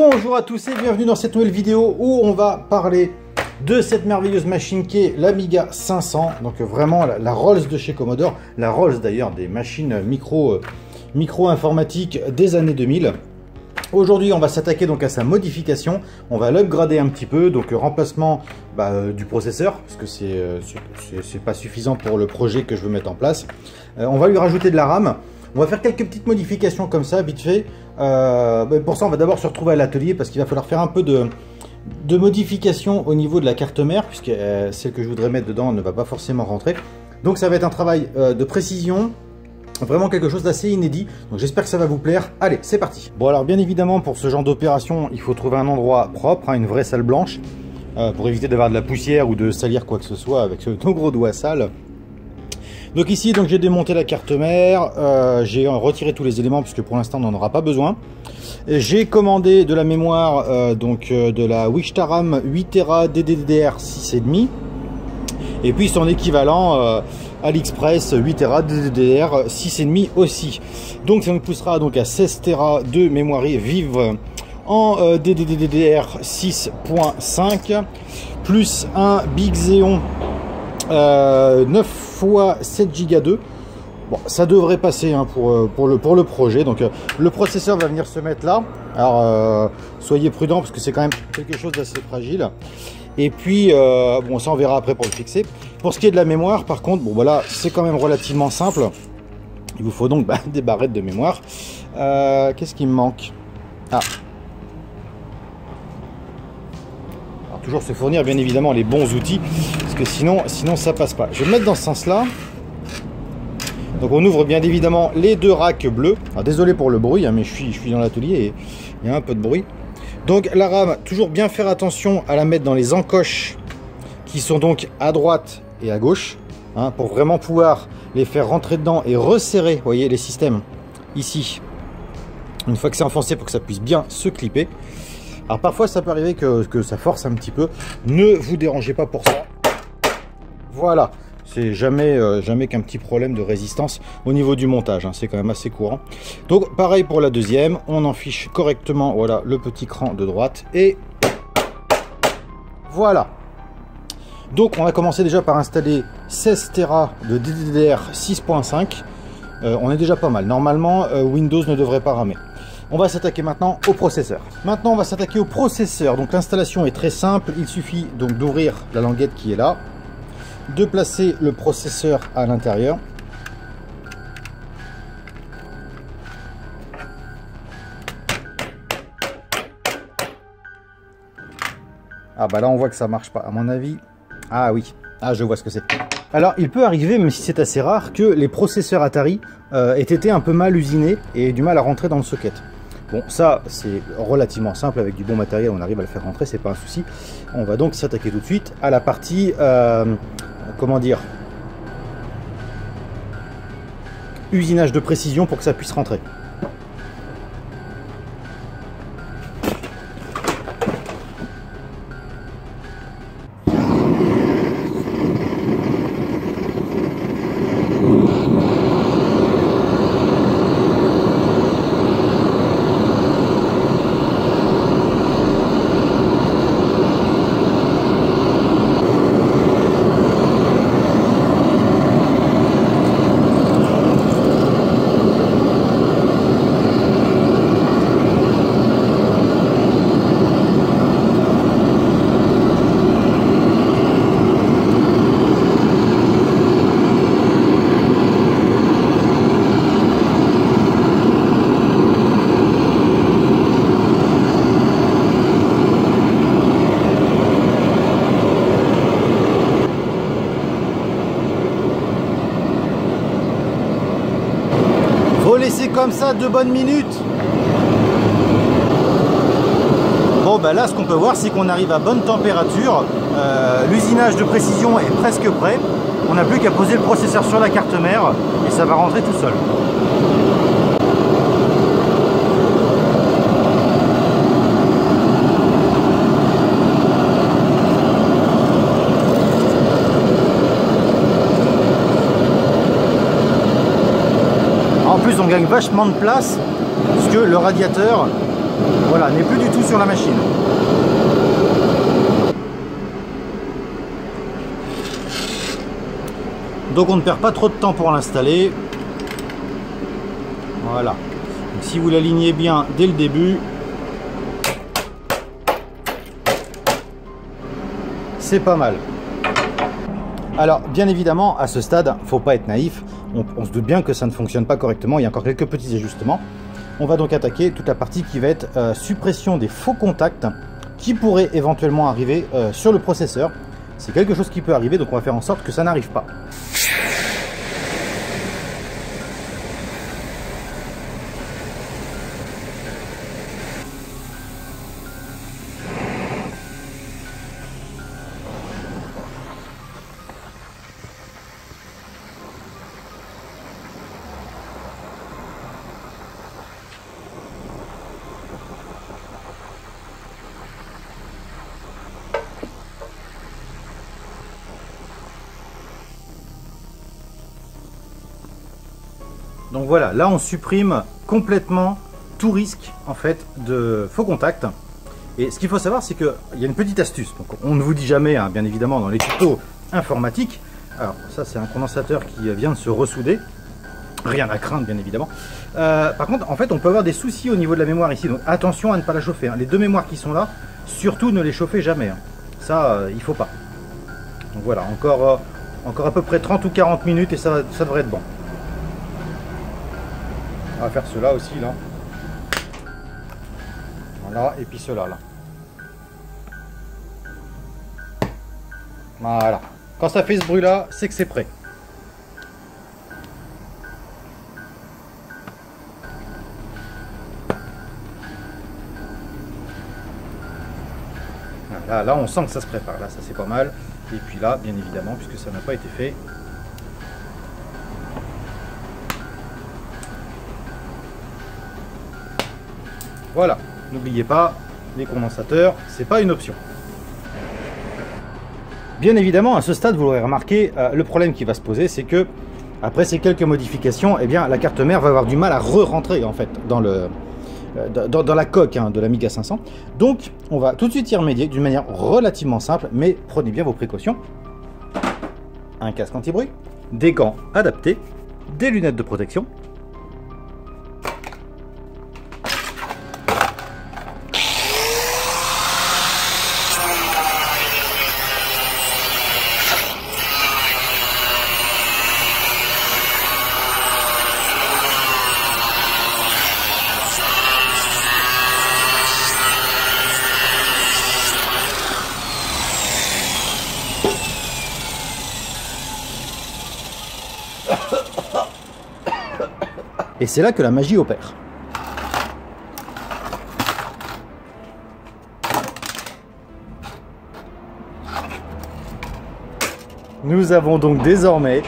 Bonjour à tous et bienvenue dans cette nouvelle vidéo où on va parler de cette merveilleuse machine qui est l'Amiga 500. Donc vraiment la Rolls de chez Commodore, la Rolls d'ailleurs des machines micro-informatiques des années 2000. Aujourd'hui on va s'attaquer donc à sa modification, on va l'upgrader un petit peu, donc remplacement du processeur, parce que c'est pas suffisant pour le projet que je veux mettre en place. On va lui rajouter de la RAM. On va faire quelques petites modifications comme ça, vite fait. Pour ça, on va d'abord se retrouver à l'atelier parce qu'il va falloir faire un peu de modification au niveau de la carte mère, puisque celle que je voudrais mettre dedans ne va pas forcément rentrer. Donc ça va être un travail de précision, vraiment quelque chose d'assez inédit. Donc j'espère que ça va vous plaire. Allez, c'est parti. Bon alors bien évidemment, pour ce genre d'opération, il faut trouver un endroit propre, une vraie salle blanche, pour éviter d'avoir de la poussière ou de salir quoi que ce soit avec nos gros doigts sales. Donc ici, j'ai démonté la carte mère, j'ai retiré tous les éléments puisque pour l'instant on n'en aura pas besoin. J'ai commandé de la mémoire, de la Wishtaram 8 Tera DDR 6,5 et puis son équivalent AliExpress 8 Tera DDR 6,5 aussi. Donc ça nous poussera donc à 16 Tera de mémoire vive en DDR 6.5 plus un Big Xeon 9 x 7 Go 2. Bon, ça devrait passer hein, pour le projet. Donc le processeur va venir se mettre là. Alors soyez prudents parce que c'est quand même quelque chose d'assez fragile. Et puis bon, ça on verra après pour le fixer. Pour ce qui est de la mémoire, par contre, bon voilà, c'est quand même relativement simple. Il vous faut donc des barrettes de mémoire. Qu'est-ce qui me manque? Toujours se fournir bien évidemment les bons outils parce que sinon ça passe pas. Je vais me mettre dans ce sens là. Donc on ouvre bien évidemment les deux racks bleus. Alors, désolé pour le bruit hein, mais je suis dans l'atelier et il y a un peu de bruit. Donc la RAM, toujours bien faire attention à la mettre dans les encoches qui sont donc à droite et à gauche hein, pour vraiment pouvoir les faire rentrer dedans et resserrer, vous voyez les systèmes ici une fois que c'est enfoncé pour que ça puisse bien se clipper. Alors parfois ça peut arriver que ça force un petit peu, ne vous dérangez pas pour ça. Voilà, c'est jamais qu'un petit problème de résistance au niveau du montage, hein. C'est quand même assez courant. Donc pareil pour la deuxième, on en fiche correctement, voilà le petit cran de droite et voilà. Donc on va commencer déjà par installer 16 Tera de DDR 6.5, on est déjà pas mal, normalement Windows ne devrait pas ramer. On va s'attaquer maintenant au processeur. Maintenant, on va s'attaquer au processeur. Donc l'installation est très simple. Il suffit donc d'ouvrir la languette qui est là, de placer le processeur à l'intérieur. Ah bah là, on voit que ça marche pas. À mon avis, ah oui, ah je vois ce que c'est. Alors, il peut arriver, même si c'est assez rare, que les processeurs Atari aient été un peu mal usinés et aient du mal à rentrer dans le socket. Bon, ça, c'est relativement simple. Avec du bon matériel, on arrive à le faire rentrer, c'est pas un souci. On va donc s'attaquer tout de suite à la partie, comment dire, usinage de précision pour que ça puisse rentrer. Laisser comme ça 2 bonnes minutes. Bon bah là ce qu'on peut voir c'est qu'on arrive à bonne température, l'usinage de précision est presque prêt, on n'a plus qu'à poser le processeur sur la carte mère et ça va rentrer tout seul. En plus on gagne vachement de place puisque le radiateur voilà, n'est plus du tout sur la machine. Donc on ne perd pas trop de temps pour l'installer. Voilà. Donc, si vous l'alignez bien dès le début, c'est pas mal. Alors, bien évidemment, à ce stade, faut pas être naïf. On se doute bien que ça ne fonctionne pas correctement. Il y a encore quelques petits ajustements. On va donc attaquer toute la partie qui va être suppression des faux contacts qui pourraient éventuellement arriver sur le processeur. C'est quelque chose qui peut arriver, donc on va faire en sorte que ça n'arrive pas. Donc voilà, là on supprime complètement tout risque en fait de faux contact. Et ce qu'il faut savoir, c'est qu'il y a une petite astuce. Donc on ne vous dit jamais, hein, bien évidemment, dans les tutos informatiques. Alors ça c'est un condensateur qui vient de se ressouder. Rien à craindre, bien évidemment. Par contre, en fait, on peut avoir des soucis au niveau de la mémoire ici. Donc attention à ne pas la chauffer. Hein. Les deux mémoires qui sont là, surtout ne les chauffez jamais. Hein. Ça, il faut pas. Donc voilà, encore à peu près 30 ou 40 minutes et ça devrait être bon. On va faire cela aussi là. Voilà, et puis cela là. Voilà. Quand ça fait ce bruit là, c'est que c'est prêt. Voilà, là on sent que ça se prépare. Là, ça c'est pas mal. Et puis là, bien évidemment, puisque ça n'a pas été fait. Voilà, n'oubliez pas, les condensateurs, c'est pas une option. Bien évidemment, à ce stade, vous l'aurez remarqué, le problème qui va se poser, c'est que après ces quelques modifications, eh bien, la carte mère va avoir du mal à re-rentrer en fait dans la coque hein, de l'Amiga 500. Donc, on va tout de suite y remédier d'une manière relativement simple, mais prenez bien vos précautions. Un casque anti-bruit, des gants adaptés, des lunettes de protection. Et c'est là que la magie opère. Nous avons donc désormais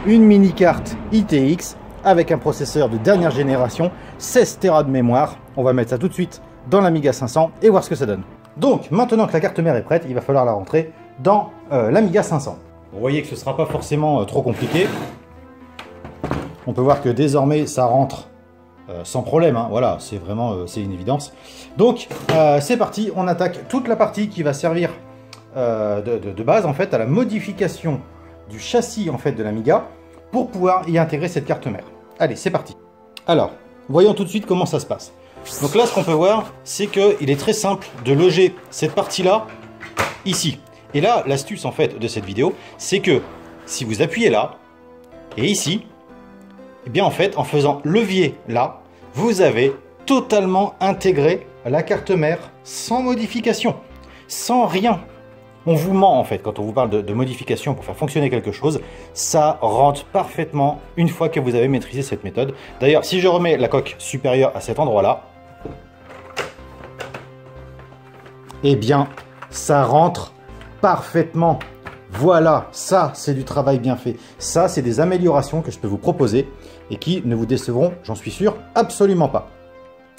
une mini carte ITX avec un processeur de dernière génération, 16 Tera de mémoire. On va mettre ça tout de suite dans l'Amiga 500 et voir ce que ça donne. Donc maintenant que la carte mère est prête, il va falloir la rentrer dans l'Amiga 500. Vous voyez que ce ne sera pas forcément trop compliqué. On peut voir que désormais ça rentre sans problème, hein. Voilà, c'est vraiment c'est une évidence. Donc c'est parti, on attaque toute la partie qui va servir de base en fait à la modification du châssis en fait de l'Amiga pour pouvoir y intégrer cette carte mère. Allez, c'est parti. Alors, voyons tout de suite comment ça se passe. Donc là, ce qu'on peut voir, c'est qu'il est très simple de loger cette partie-là ici. Et là, l'astuce en fait de cette vidéo, c'est que si vous appuyez là et ici, et bien en fait, en faisant levier là, vous avez totalement intégré la carte mère sans modification, sans rien. On vous ment en fait quand on vous parle de modification pour faire fonctionner quelque chose. Ça rentre parfaitement une fois que vous avez maîtrisé cette méthode. D'ailleurs, si je remets la coque supérieure à cet endroit-là, eh bien, ça rentre parfaitement. Voilà, ça c'est du travail bien fait. Ça c'est des améliorations que je peux vous proposer et qui ne vous décevront, j'en suis sûr, absolument pas.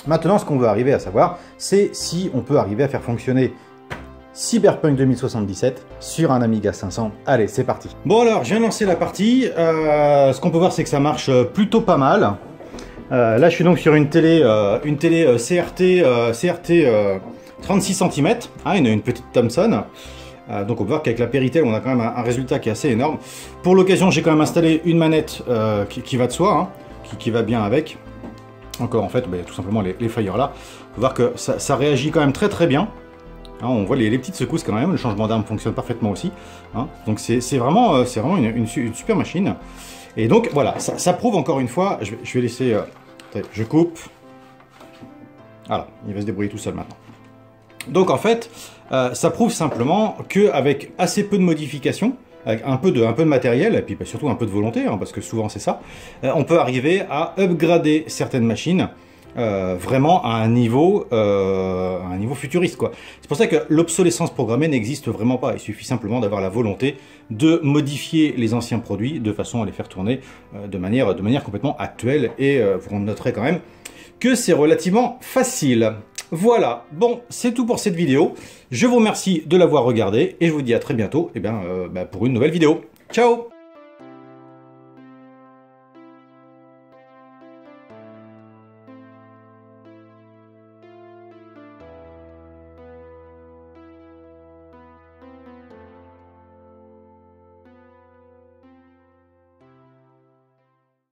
Maintenant, ce qu'on veut arriver à savoir, c'est si on peut arriver à faire fonctionner Cyberpunk 2077 sur un Amiga 500. Allez, c'est parti. Bon alors, je viens de lancer la partie. Ce qu'on peut voir, c'est que ça marche plutôt pas mal. Là, je suis donc sur une télé CRT 36 cm, hein, une petite Thomson. Donc on peut voir qu'avec la Péritel, on a quand même un résultat qui est assez énorme. Pour l'occasion, j'ai quand même installé une manette qui va de soi, hein, qui va bien avec. Encore en fait, bah, tout simplement les Fire là. On peut voir que ça réagit quand même très bien. Hein, on voit les petites secousses quand même, le changement d'arme fonctionne parfaitement aussi. Hein. Donc c'est vraiment une super machine. Et donc voilà, ça prouve encore une fois, je vais laisser... je coupe. Voilà, il va se débrouiller tout seul maintenant. Donc en fait, ça prouve simplement qu'avec assez peu de modifications, avec un peu de matériel, et puis bah, surtout un peu de volonté, hein, parce que souvent c'est ça, on peut arriver à upgrader certaines machines vraiment à un niveau futuriste, quoi. C'est pour ça que l'obsolescence programmée n'existe vraiment pas. Il suffit simplement d'avoir la volonté de modifier les anciens produits de façon à les faire tourner de manière complètement actuelle, et vous noterez quand même que c'est relativement facile. Voilà, bon, c'est tout pour cette vidéo. Je vous remercie de l'avoir regardé et je vous dis à très bientôt pour une nouvelle vidéo. Ciao!